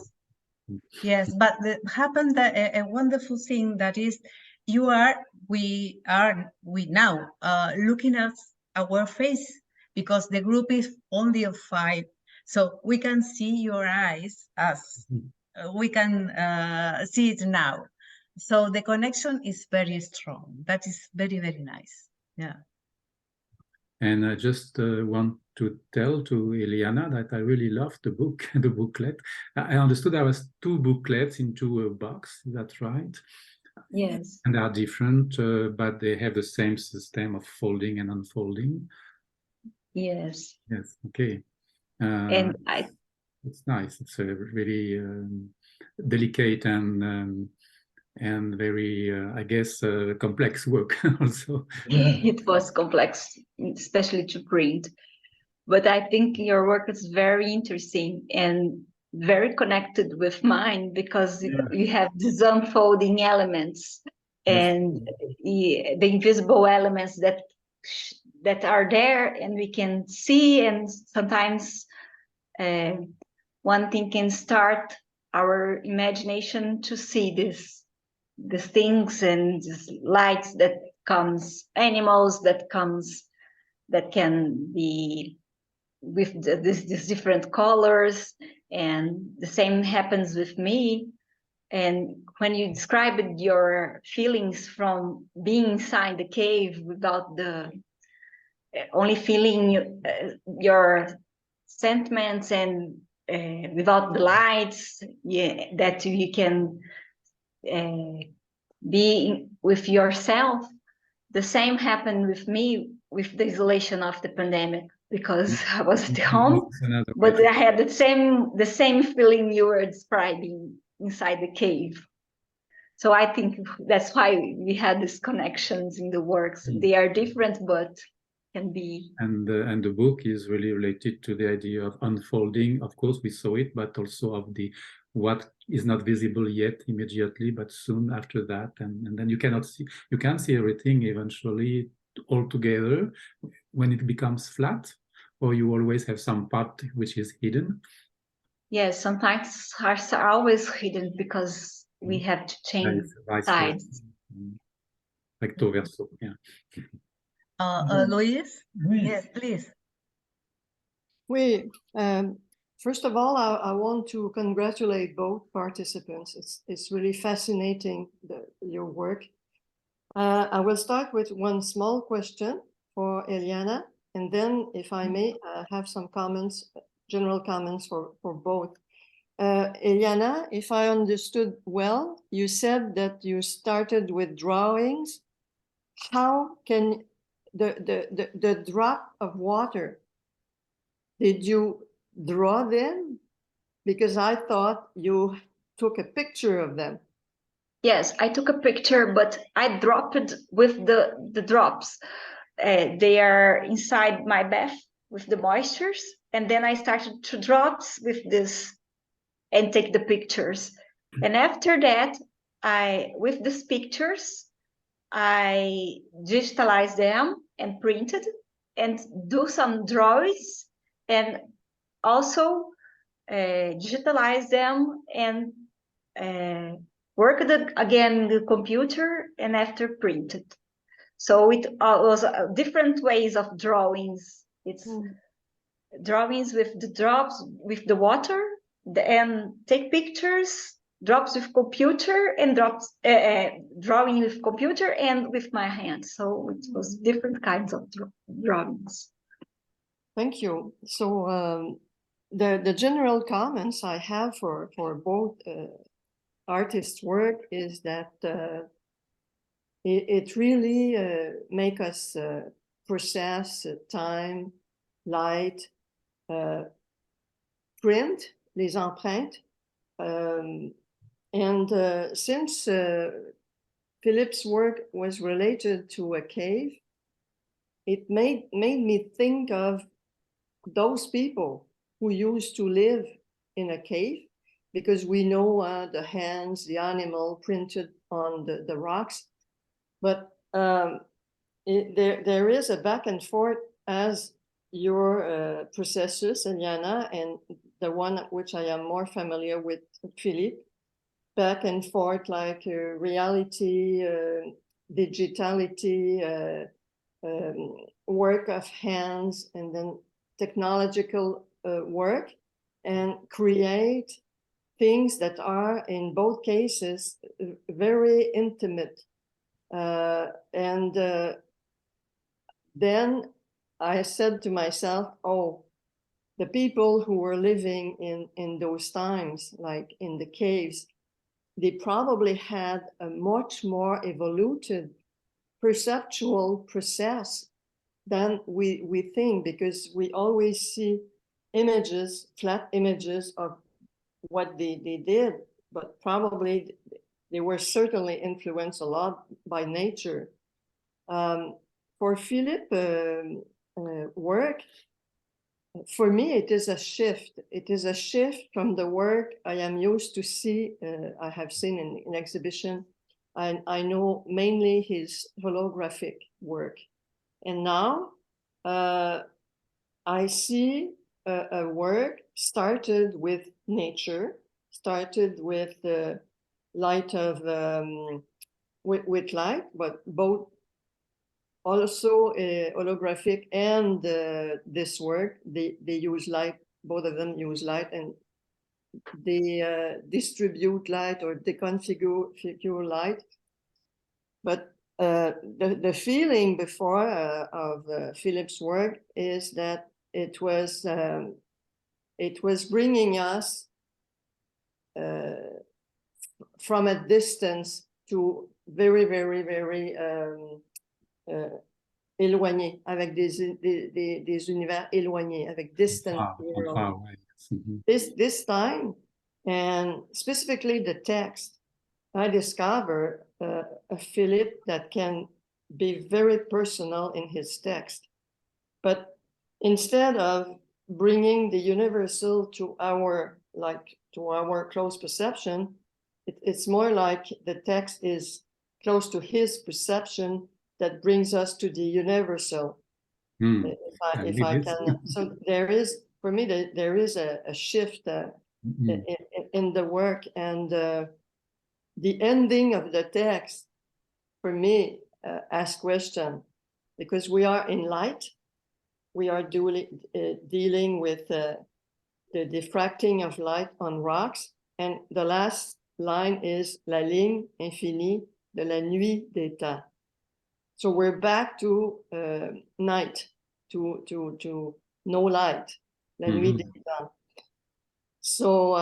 Yes, but happened a wonderful thing, that is, we now looking at our face, because the group is only of 5, so we can see your eyes as we can see it now. So the connection is very strong. That is very, very nice. Yeah. And I just want to tell to Eliana that I really loved the book, the booklet. I understood there was 2 booklets into a box. Is that right? Yes. And they are different, but they have the same system of folding and unfolding. Yes. Yes. Okay. And it's nice. It's a really delicate and very, I guess, complex work also. It was complex. especially to print. But I think your work is very interesting and very connected with mine, because you have these unfolding elements and the invisible elements that are there and we can see, and sometimes one thing can start our imagination to see these things and these lights that comes, animals that can be with these different colors, and the same happens with me. And when you described your feelings from being inside the cave without the only feeling your sentiments and without the lights, that you can be with yourself, the same happened with me with the isolation of the pandemic, because I was at home, but I had the same feeling you were describing inside the cave. So I think that's why we had these connections in the works. They are different, but can be. And the book is really related to the idea of unfolding. Of course, we saw it, but also of the what is not visible yet immediately, but soon after that, and then you can't see everything eventually all together when it becomes flat, or you always have some part which is hidden. Yes, sometimes hearts are always hidden because we have to change sides. Recto verso, yeah. Luis? Yes, please. Oui, first of all, I want to congratulate both participants. It's really fascinating, your work. I will start with one small question for Eliana, and then, if I may, have some comments, general comments for both. Eliana, if I understood well, you said that you started with drawings. How can the drop of water, did you draw them? Because I thought you took a picture of them. Yes, I took a picture, but I dropped with the drops. They are inside my bath with the moistures, and then I started to drops with this and take the pictures. And after that, with these pictures, I digitalized them and printed and do some drawings, and also digitalize them and work again the computer, and after printed. So it was different ways of drawings. It's drawings with the drops, with the water, and take pictures, drops with computer, and drops drawing with computer and with my hands. So it was different kinds of drawings. Thank you. So the general comments I have for both artists' work is that it really make us process time, light, print, les empreintes. And since Philippe's work was related to a cave, it made me think of those people who used to live in a cave, because we know the hands, the animal printed on the rocks. But there is a back and forth as your processus, Eliana, and the one which I am more familiar with, Philippe, back and forth like reality, digitality, work of hands, and then technological work, and create things that are in both cases very intimate. And then I said to myself, oh, the people who were living in those times, like in the caves, they probably had a much more evoluted perceptual process than we think, because we always see images, flat images of what they did, but probably they were certainly influenced a lot by nature. for Philippe work, for me, it is a shift. It is a shift from the work I am used to see, I have seen in exhibition. I know mainly his holographic work. And now I see a work started with nature, started with the light of, with light, but both also holographic and this work, they use light, both of them use light, and they distribute light or deconfigure light. But the feeling before of Philippe's work is that it was bringing us from a distance to very, very, very éloignés, avec des univers éloignés, avec distant world. This time, and specifically the text, I discovered a Philippe that can be very personal in his text. But instead of bringing the universal to our close perception, it's more like the text is close to his perception that brings us to the universal. If I can, so there is, for me, there is a shift in the work, and the ending of the text, for me, asks question, because we are in light, we are dealing with the diffracting of light on rocks, and the last line is la ligne infinie de la nuit des temps. So we're back to night, to no light, la nuit des temps. So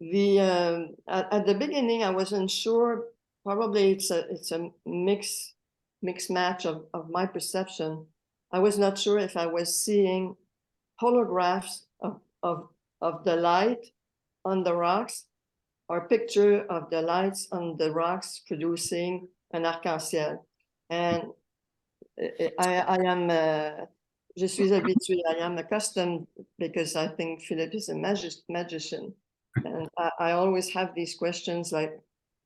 at the beginning, I wasn't sure. Probably it's a mix match of my perception. I was not sure if I was seeing holographs of the light on the rocks, or picture of the lights on the rocks producing an arc-en-ciel. And je suis habituée, I am accustomed, because I think Philippe is a magician. And I always have these questions like,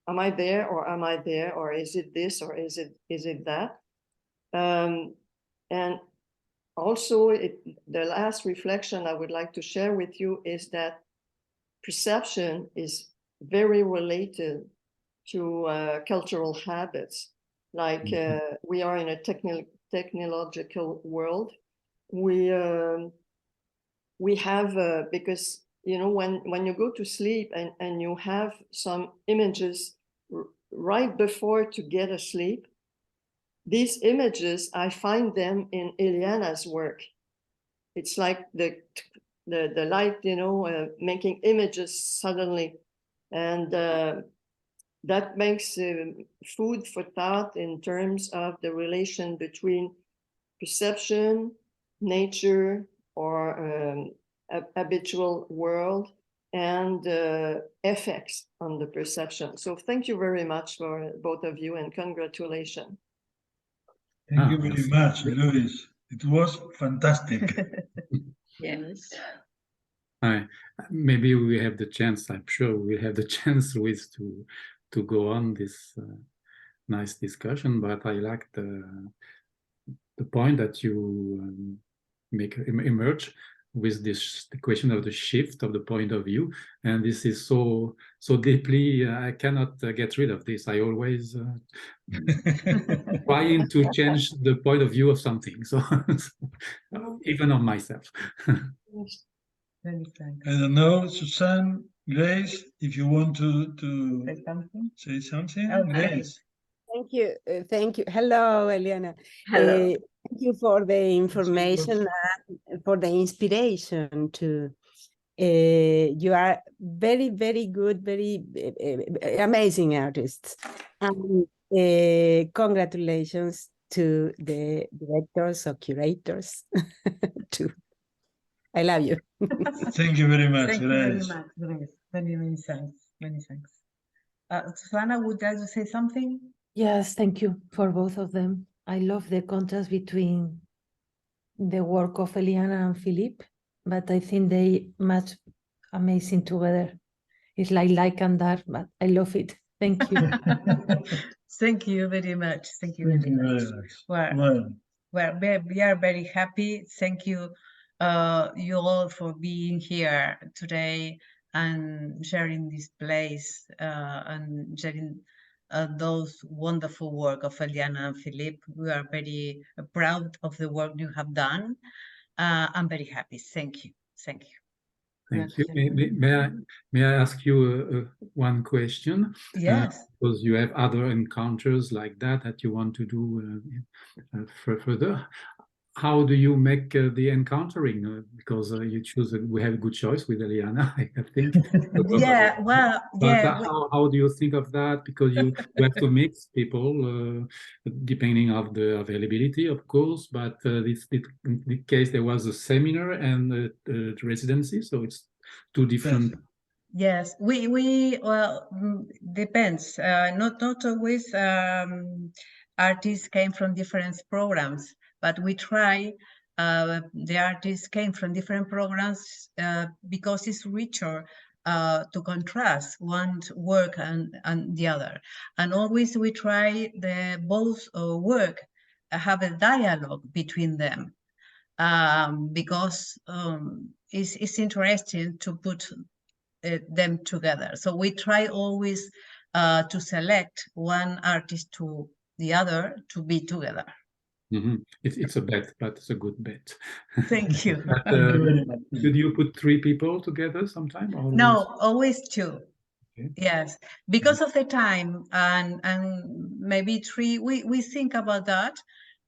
am I there, or am I there, or is it this, or is it that? And also, the last reflection I would like to share with you is that perception is very related to cultural habits. Like we are in a technological world. We have because when you go to sleep and you have some images right before to get asleep, these images, I find them in Eliana's work. It's like the light, making images suddenly, and that makes food for thought in terms of the relation between perception, nature, or habitual world, and effects on the perception. So thank you very much for both of you, and congratulations. Thank you very much, Luis. It was fantastic. Yes. Maybe we have the chance, I'm sure we'll have the chance, Luis, to go on this nice discussion, but I like the point that you make emerge with the question of the shift of the point of view, and this is so deeply, I cannot get rid of this. I always trying to change the point of view of something, so even of myself. I don't know, Suzanne, Grace, if you want to say something. Okay. Grace. Thank you. Hello, Eliana. Hello. Thank you for the information and for the inspiration to. You are very, very good, very amazing artists. And congratulations to the directors or curators. I love you. Thank you very much, Thank you very Grace. much, Grace. Many thanks. Many thanks. Susanna, would you like to say something? Yes, thank you for both of them. I love the contrast between the work of Eliana and Philippe, but I think they match amazing together. It's like and that, but I love it. Thank you. Thank you very much. Thank you Thank very you much. very much. Well, we are very happy. Thank you, you all, for being here today and sharing this place and sharing those wonderful work of Eliana and Philippe. We are very proud of the work you have done. I'm very happy. Thank you. Thank you. Thank you. May I ask you one question? Yes. Because you have other encounters like that you want to do further. How do you make the encountering? Because you choose, we have a good choice with Eliana, I think. Yeah, well, But yeah. how do you think of that? Because you have to mix people depending of the availability, of course. But in this case, there was a seminar and the residency, so it's two different. Yes, we well, depends. Not always artists came from different programs, but we try. The artists came from different programs because it's richer to contrast one work and the other, and always we try the both work have a dialogue between them because it's interesting to put them together. So we try always to select one artist to the other to be together. Mm-hmm. It's a bet, but it's a good bet. Thank you. But, did you put three people together sometime? Or no, always two. Okay. Yes, because of the time and maybe three. We think about that,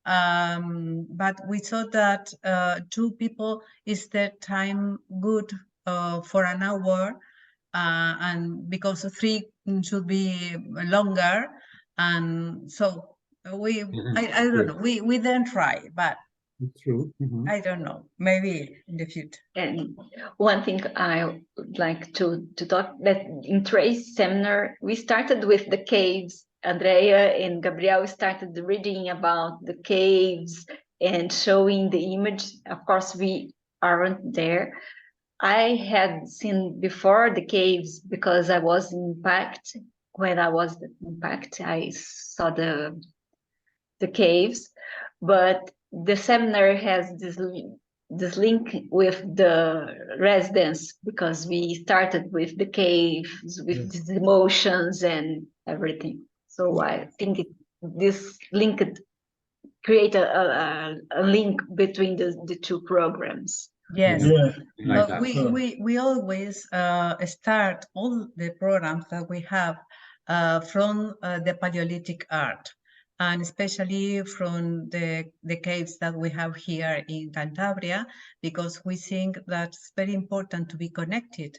but we thought that two people is the time good for an hour. And because three should be longer, and so we I don't know, we then try, but true. I don't know, maybe in the future. And one thing I would like to talk, that in Trace's seminar we started with the caves. Andrea and Gabriel started reading about the caves and showing the image. Of course we aren't there. I had seen before the caves because I was in Pact. When I was in Pact, I saw the caves, but the seminar has this link with the residence because we started with the caves, with these emotions and everything. So I think this link create a link between the two programs. Yes, Like we always start all the programs that we have from the Paleolithic art, and especially from the caves that we have here in Cantabria, because we think that's very important to be connected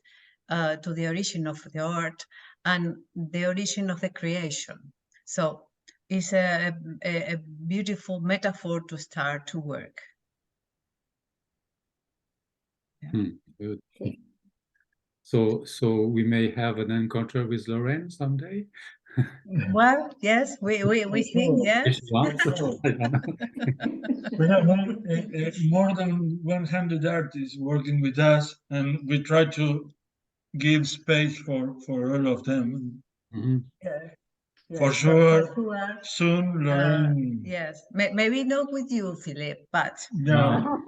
to the origin of the art and the origin of the creation. So it's a beautiful metaphor to start to work. Good. So we may have an encounter with Lorraine someday. Well, yes, we think, yes. We have more than 100 artists working with us, and we try to give space for all of them. For sure, soon, Lorraine. Yes, maybe not with you, Philippe, but no.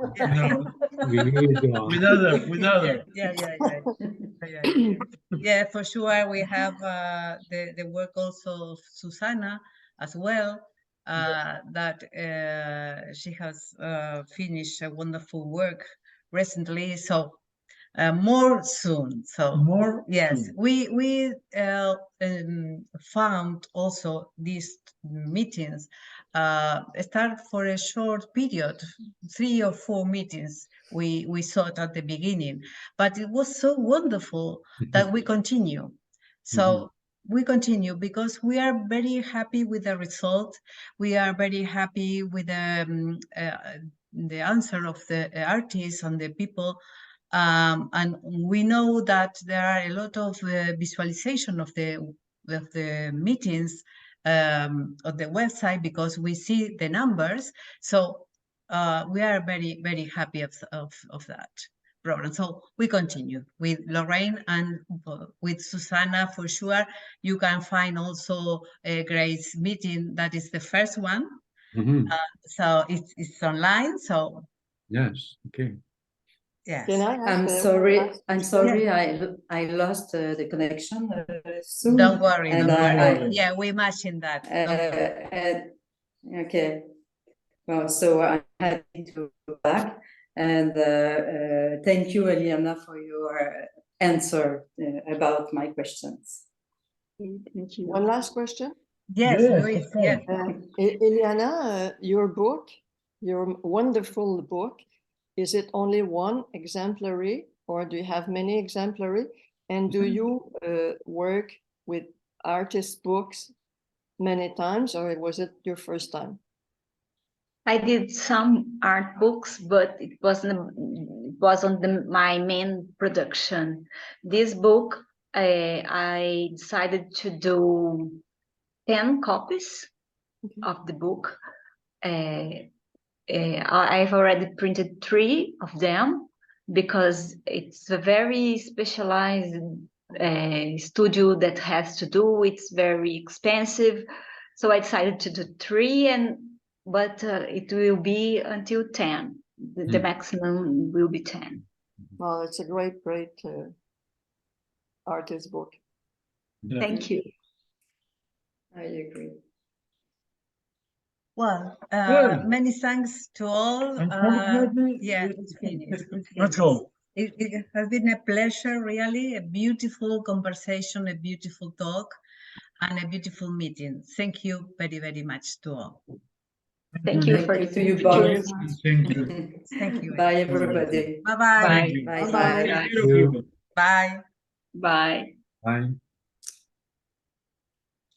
With other. Yeah, for sure. We have the work also of Susanna as well. That she has finished a wonderful work recently. So more soon. So more. Yes, soon. we found also these meetings start for a short period, 3 or 4 meetings we thought at the beginning, but it was so wonderful that we continue. So we continue because we are very happy with the result. We are very happy with the answer of the artists and the people. And we know that there are a lot of visualization of the meetings of the website because we see the numbers. So we are very, very happy of that program. So we continue with Lorraine and with Susanna for sure. You can find also a Grace meeting. That is the first one. So it's online. So yes, okay. yes. Can I ask I'm one sorry. last I'm question? sorry. I lost the connection soon. Don't worry. And Don't worry. Yeah, we imagine that. Okay. Well, so I'm happy to go back, and thank you, Eliana, for your answer about my questions. Thank you. One last question. Yes, Yes, Luis, of course. yes. Eliana, your book, your wonderful book, is it only one exemplary or do you have many exemplary? And do you work with artist books many times or was it your first time? I did some art books, but it wasn't my main production. This book, I decided to do 10 copies of the book. I've already printed 3 of them because it's a very specialized studio that has to do. It's very expensive, so I decided to do 3, but it will be until 10. The maximum will be 10. Well, it's a great artist book. Yeah. Thank you. I agree. Well, Well, many thanks to all. Unfortunately, Yeah, it's finished. let's go. It has been a pleasure, really, a beautiful conversation, a beautiful talk, and a beautiful meeting. Thank you very, very much to all. Thank you for Thank you to you invitation. both. Thank you. Thank you. Bye, everybody. Bye-bye. Thank you. Bye. Bye-bye. Thank you. Bye. Bye. Bye.